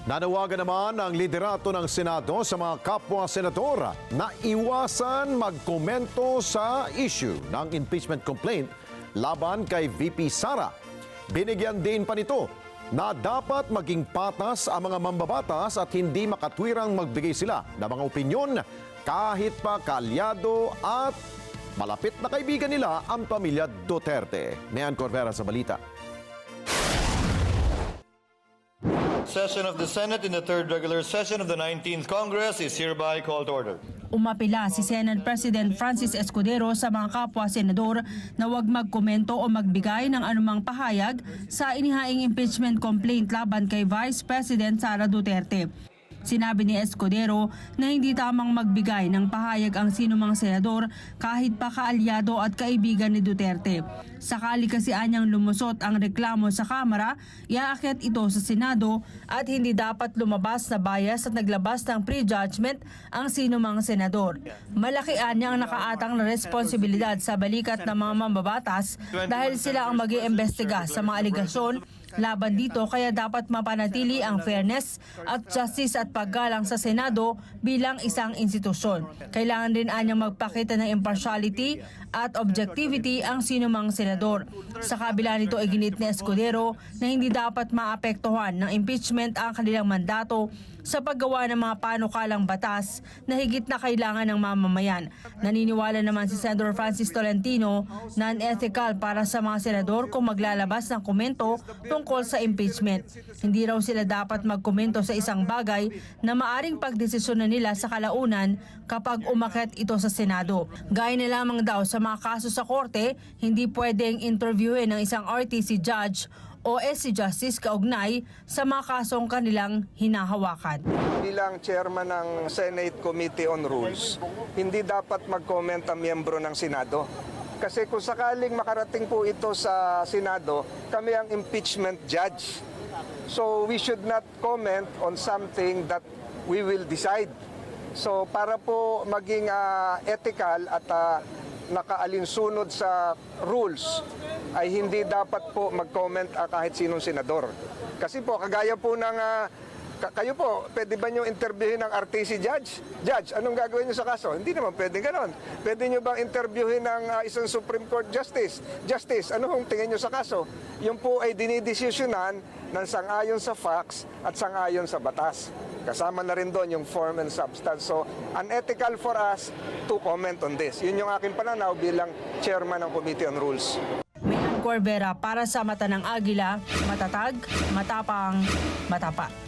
Nanawagan naman ang liderato ng Senado sa mga kapwa-senador na iwasan magkomento sa issue ng impeachment complaint laban kay VP Sara. Binigyan din pa nito na dapat maging patas ang mga mambabatas at hindi makatwirang magbigay sila ng mga opinyon kahit pa kaalyado at malapit na kaibigan nila ang pamilya Duterte. Nean Corvera sa balita. Session of the Senate in the third regular session of the 19th Congress is hereby called to order. Umapila si Senate President Francis Escudero sa mga kapwa-senador na huwag magkomento o magbigay ng anumang pahayag sa inihaing impeachment complaint laban kay Vice President Sara Duterte. Sinabi ni Escudero na hindi tamang magbigay ng pahayag ang sinumang senador kahit pa kaalyado at kaibigan ni Duterte. Sakali kasi anyang lumusot ang reklamo sa Kamara, iaakit ito sa Senado at hindi dapat lumabas na bias at naglabas ng prejudgment ang sinumang senador. Malaki anya ang nakaatang na responsibilidad sa balikat ng mga mambabatas dahil sila ang mag-iimbestiga sa mga aligasyon laban dito, kaya dapat mapanatili ang fairness at justice at paggalang sa Senado bilang isang institusyon. Kailangan din anyang magpakita ng impartiality at objectivity ang sinumang senador. Sa kabila nito ay ginit ni Escudero na hindi dapat maapektuhan ng impeachment ang kanilang mandato sa paggawa ng mga panukalang batas na higit na kailangan ng mamamayan. Naniniwala naman si Senator Francis Tolentino na unethical para sa mga senador kung maglalabas ng komento tungkol sa impeachment. Hindi raw sila dapat magkomento sa isang bagay na maaring pagdesisyonan nila sa kalaunan kapag umakyat ito sa Senado. Gaya na lamang daw sa mga kaso sa korte, hindi pwedeng interviewin ng isang RTC judge o SC Justice kaugnay sa mga kasong kanilang hinahawakan. Bilang chairman ng Senate Committee on Rules, hindi dapat mag-comment ang miyembro ng Senado. Kasi kung sakaling makarating po ito sa Senado, kami ang impeachment judge. So we should not comment on something that we will decide. So para po maging ethical at nakaalinsunod sa rules, ay hindi dapat po mag-comment kahit sinong senador. Kasi po, kagaya po ng, kayo po, pwede ba nyo interviewin ng RTC judge? Judge, anong gagawin nyo sa kaso? Hindi naman pwede ganon. Pwede nyo bang interviewin ng isang Supreme Court Justice? Justice, ano hong tingin nyo sa kaso? Yung po ay dinidesisyonan ng sang-ayon sa facts at sang-ayon sa batas. Kasama na rin doon yung form and substance. So, unethical for us to comment on this. Yun yung aking pananaw bilang chairman ng Committee on Rules. Nean Corvera para sa Mata ng Agila, matatag, matapang, matapa.